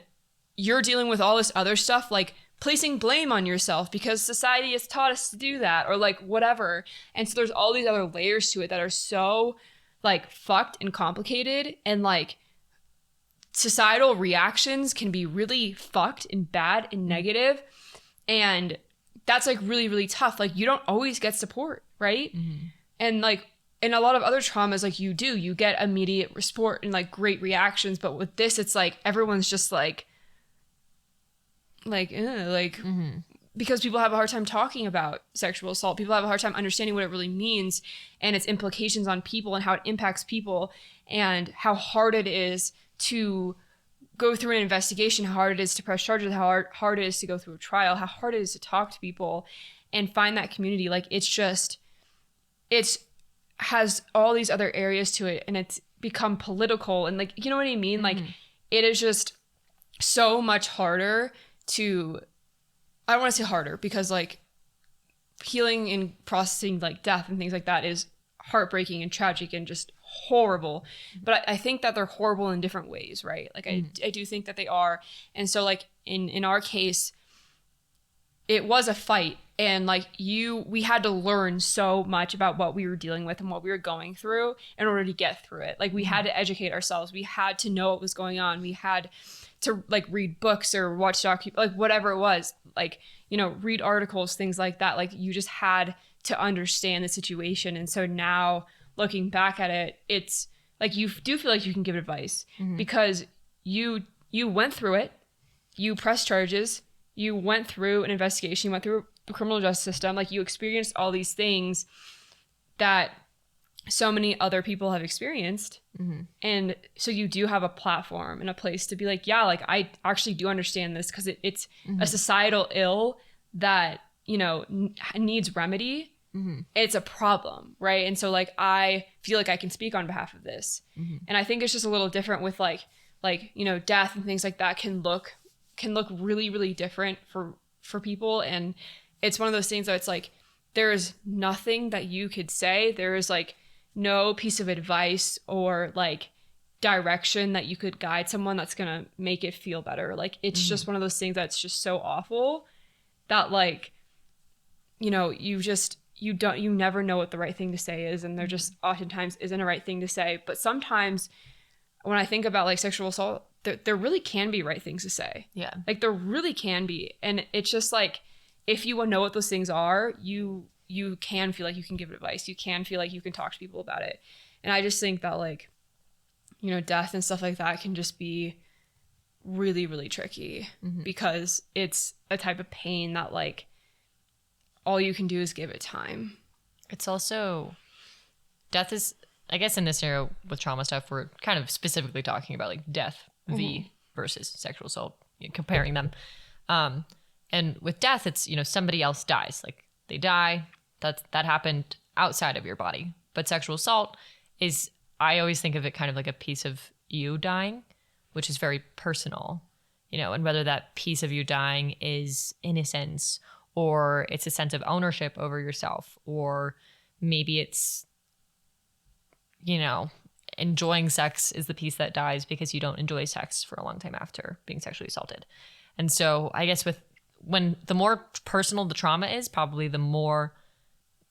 [SPEAKER 2] you're dealing with all this other stuff, like placing blame on yourself because society has taught us to do that or like whatever. And so there's all these other layers to it that are so like fucked and complicated, and like societal reactions can be really fucked and bad and negative. And that's like really, really tough. Like you don't always get support, right? And like in a lot of other traumas, like you get immediate support and like great reactions. But with this, it's like everyone's just like because people have a hard time talking about sexual assault. People have a hard time understanding what it really means and its implications on people and how it impacts people and how hard it is to go through an investigation, how hard it is to press charges, how hard it is to go through a trial, how hard it is to talk to people and find that community. Like it's has all these other areas to it and it's become political and like, you know what I mean? Like it is just so much harder to, I don't want to say harder because like healing and processing like death and things like that is heartbreaking and tragic and just horrible. But I think that they're horrible in different ways, right? Like I do think that they are. And so like in our case, it was a fight and like we had to learn so much about what we were dealing with and what we were going through in order to get through it. Like we had to educate ourselves. We had to know what was going on. We had to like read books or watch like whatever it was, like, you know, read articles, things like that. Like you just had to understand the situation. And so now looking back at it, it's like you do feel like you can give advice because you went through it, you pressed charges, you went through an investigation, you went through the criminal justice system, like you experienced all these things that so many other people have experienced. And so you do have a platform and a place to be like, yeah, like I actually do understand this because it's a societal ill that, you know, needs remedy. It's a problem, right? And so like I feel like I can speak on behalf of this. And I think it's just a little different with like you know, death and things like that can look really, really different for people. And it's one of those things that it's like there is nothing that you could say. There is like no piece of advice or like direction that you could guide someone that's gonna make it feel better. Like it's just one of those things that's just so awful that like, you know, you never know what the right thing to say is, and there just oftentimes isn't a right thing to say. But sometimes when I think about like sexual assault, there really can be right things to say. Yeah, like there really can be. And it's just like if you know what those things are, you can feel like you can give advice. You can feel like you can talk to people about it. And I just think that like, you know, death and stuff like that can just be really, really tricky because it's a type of pain that like all you can do is give it time.
[SPEAKER 1] It's also, death is, I guess in this scenario with trauma stuff, we're kind of specifically talking about like death versus sexual assault, comparing them. And with death, it's, you know, somebody else dies. Like they die, that happened outside of your body. But sexual assault is, I always think of it kind of like a piece of you dying, which is very personal, you know, and whether that piece of you dying is innocence or it's a sense of ownership over yourself, or maybe it's, you know, enjoying sex is the piece that dies because you don't enjoy sex for a long time after being sexually assaulted. And so I guess when the more personal the trauma is, probably the more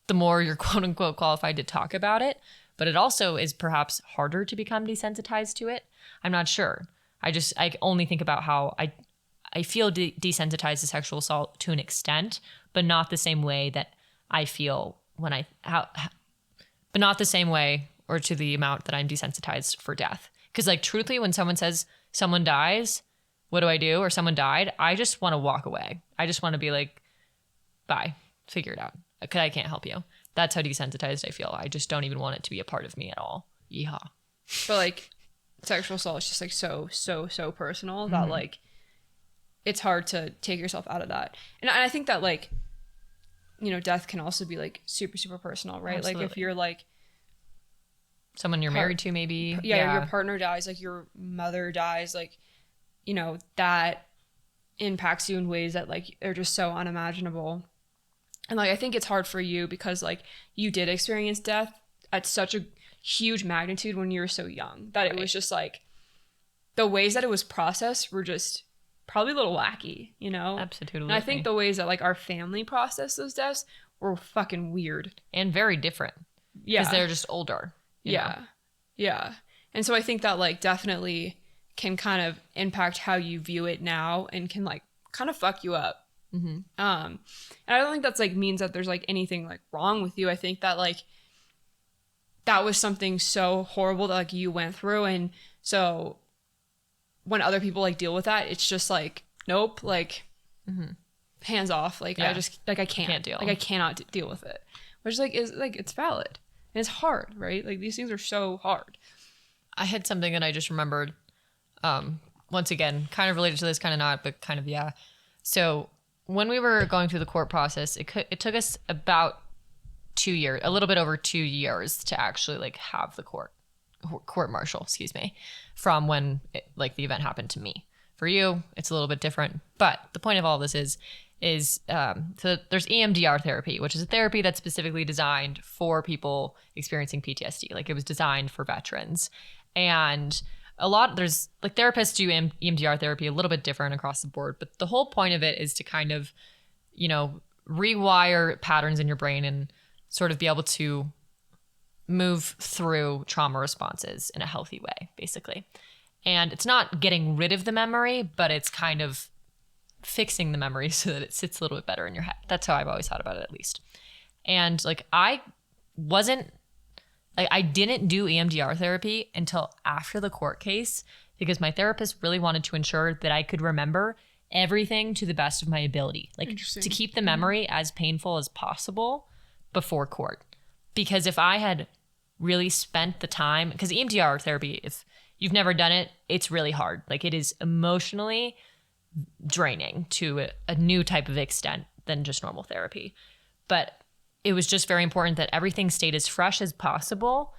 [SPEAKER 1] you're quote unquote qualified to talk about it. But it also is perhaps harder to become desensitized to it. I'm not sure. I only think about how I feel desensitized to sexual assault to an extent, but not the same way that I feel but not the same way or to the amount that I'm desensitized for death. Because like truthfully, when someone says someone dies, what do I do? Or someone died, I just want to walk away. I just want to be like, bye, figure it out. Because I can't help you. That's how desensitized I feel. I just don't even want it to be a part of me at all. Yeehaw.
[SPEAKER 2] But like sexual assault is just like so personal that like it's hard to take yourself out of that. And I think that like, you know, death can also be like super personal, right? Absolutely. Like if you're like
[SPEAKER 1] someone you're married to, maybe.
[SPEAKER 2] Yeah, your partner dies, like your mother dies, like, you know, that impacts you in ways that like are just so unimaginable. And like I think it's hard for you because like you did experience death at such a huge magnitude when you were so young that it was just like the ways that it was processed were just probably a little wacky, you know?
[SPEAKER 1] Absolutely.
[SPEAKER 2] And I think the ways that like our family processed those deaths were fucking weird.
[SPEAKER 1] And very different. Yeah. Because they're just older.
[SPEAKER 2] Yeah. Know? Yeah. And so I think that like definitely can kind of impact how you view it now and can like kind of fuck you up. And I don't think that's like means that there's like anything like wrong with you. I think that like that was something so horrible that like you went through, and so when other people like deal with that, it's just like nope, like hands off. Like I just like I can't deal. Like I cannot deal with it. Which like is like it's valid and it's hard, right? Like these things are so hard.
[SPEAKER 1] I had something that I just remembered. Once again, kind of related to this, kind of not, but kind of yeah. So when we were going through the court process, it took us about 2 years, a little bit over 2 years to actually like have the court martial, from when the event happened to me. For you, it's a little bit different. But the point of all of this is so there's EMDR therapy, which is a therapy that's specifically designed for people experiencing PTSD. Like it was designed for veterans. And there's like therapists do EMDR therapy a little bit different across the board, but the whole point of it is to kind of, you know, rewire patterns in your brain and sort of be able to move through trauma responses in a healthy way, basically. And it's not getting rid of the memory, but it's kind of fixing the memory so that it sits a little bit better in your head. That's how I've always thought about it, at least. And like I didn't do EMDR therapy until after the court case because my therapist really wanted to ensure that I could remember everything to the best of my ability. Like to keep the memory as painful as possible before court. Because if I had really spent the time, because EMDR therapy, if you've never done it, it's really hard. Like it is emotionally draining to a new type of extent than just normal therapy. But it was just very important that everything stayed as fresh as possible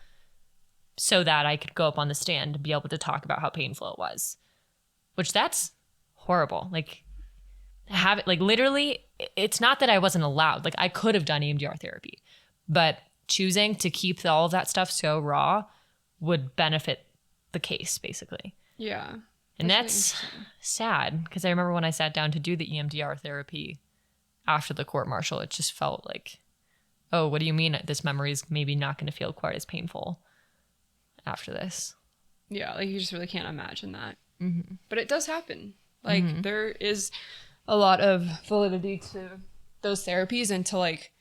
[SPEAKER 1] so that I could go up on the stand and be able to talk about how painful it was. Which that's horrible. Like literally, it's not that I wasn't allowed. Like I could have done EMDR therapy, but choosing to keep all of that stuff so raw would benefit the case, basically.
[SPEAKER 2] Yeah.
[SPEAKER 1] And that's sad, because I remember when I sat down to do the EMDR therapy after the court martial, it just felt like, oh, what do you mean this memory is maybe not going to feel quite as painful after this?
[SPEAKER 2] Yeah, like you just really can't imagine that.
[SPEAKER 1] Mm-hmm.
[SPEAKER 2] But it does happen. Like there is a lot of validity to those therapies and to like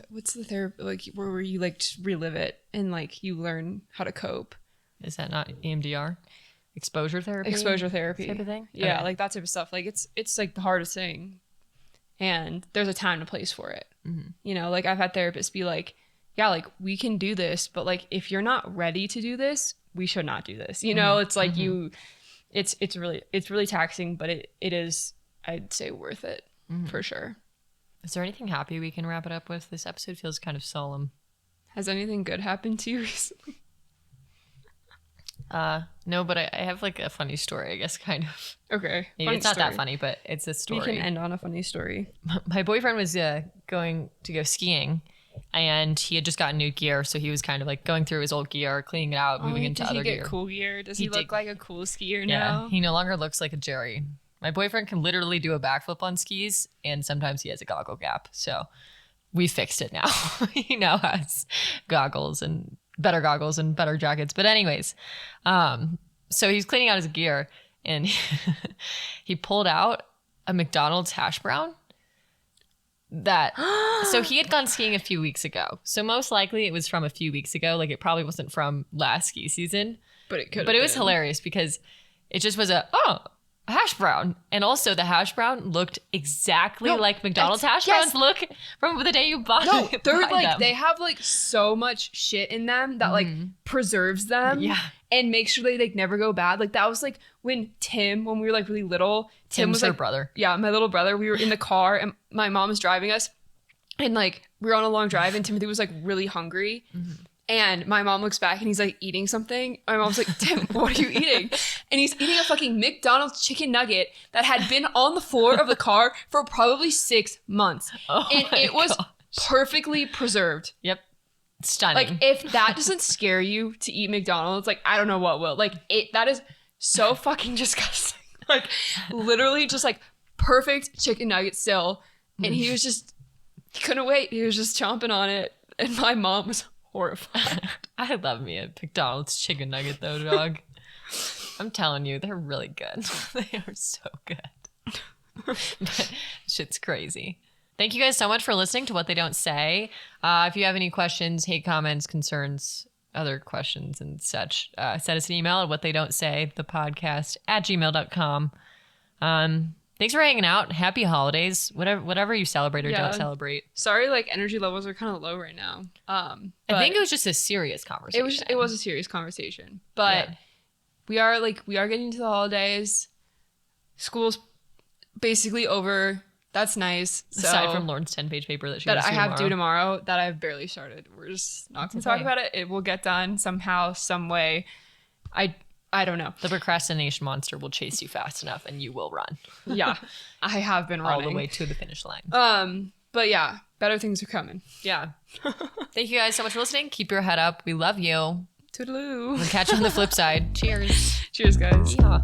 [SPEAKER 2] what's the therapy like where you like to relive it and like you learn how to cope?
[SPEAKER 1] Is that not EMDR? Exposure therapy type of thing?
[SPEAKER 2] Yeah,
[SPEAKER 1] okay.
[SPEAKER 2] like that type of stuff. Like it's like the hardest thing, and there's a time and place for it. You know, like I've had therapists be like, yeah, like we can do this, but like if you're not ready to do this, we should not do this. You know, it's like it's really taxing, but it is, I'd say, worth it for sure.
[SPEAKER 1] Is there anything happy we can wrap it up with? This episode feels kind of solemn.
[SPEAKER 2] Has anything good happened to you recently?
[SPEAKER 1] No, but I have like a funny story, I guess, kind of.
[SPEAKER 2] Okay.
[SPEAKER 1] Maybe it's not that funny, but it's a story.
[SPEAKER 2] We can end on a funny story.
[SPEAKER 1] My boyfriend was going to go skiing, and he had just gotten new gear, so he was kind of like going through his old gear, cleaning it out, moving into other gear.
[SPEAKER 2] Did he get cool gear? Does he look like a cool skier now?
[SPEAKER 1] Yeah, he no longer looks like a Jerry. My boyfriend can literally do a backflip on skis, and sometimes he has a goggle gap. So we fixed it now. He now has goggles and better jackets. But anyways, so he's cleaning out his gear, and he pulled out a McDonald's hash brown. So he had gone skiing a few weeks ago. So most likely it was from a few weeks ago. Like it probably wasn't from last ski season.
[SPEAKER 2] But it could.
[SPEAKER 1] But it was hilarious because it just was a hash brown. And also the hash brown looked exactly like McDonald's hash browns look from the day you bought
[SPEAKER 2] No,
[SPEAKER 1] it.
[SPEAKER 2] they're like, they have like so much shit in them that like preserves them and makes sure they like never go bad. Like that was like when we were like really little, Tim was
[SPEAKER 1] her
[SPEAKER 2] like,
[SPEAKER 1] brother.
[SPEAKER 2] Yeah, my little brother. We were in the car and my mom was driving us and like we were on a long drive and Timothy was like really hungry. And my mom looks back and he's like eating something. My mom's like, Tim, what are you eating? And he's eating a fucking McDonald's chicken nugget that had been on the floor of the car for probably 6 months. And it was perfectly preserved.
[SPEAKER 1] Yep. Stunning.
[SPEAKER 2] Like if that doesn't scare you to eat McDonald's, like I don't know what will. Like that is so fucking disgusting. Like literally just like perfect chicken nugget still. And he couldn't wait. He was just chomping on it. And my mom was horrified.
[SPEAKER 1] I love me a McDonald's chicken nugget though, dog. I'm telling you, they're really good. They are so good. But shit's crazy. Thank you guys so much for listening to What They Don't Say. If you have any questions, hate comments, concerns, other questions and such, send us an email at whattheydon'tsay.thepodcast@gmail.com. Thanks for hanging out. Happy holidays. Whatever you celebrate or don't celebrate.
[SPEAKER 2] Sorry, like energy levels are kind of low right now.
[SPEAKER 1] I think it was just a serious conversation.
[SPEAKER 2] It was a serious conversation. But we are getting to the holidays. School's basically over. That's nice.
[SPEAKER 1] Aside from Lauren's 10-page paper that
[SPEAKER 2] I have due tomorrow that I've barely started. We're just not going to talk about it. It will get done somehow, some way. I don't know.
[SPEAKER 1] The procrastination monster will chase you fast enough and you will run.
[SPEAKER 2] Yeah. I have been running.
[SPEAKER 1] All the way to the finish line.
[SPEAKER 2] But yeah, better things are coming.
[SPEAKER 1] Yeah. Thank you guys so much for listening. Keep your head up. We love you.
[SPEAKER 2] Toodaloo.
[SPEAKER 1] We'll catch you on the flip side. Cheers.
[SPEAKER 2] Cheers, guys.
[SPEAKER 1] Yeah.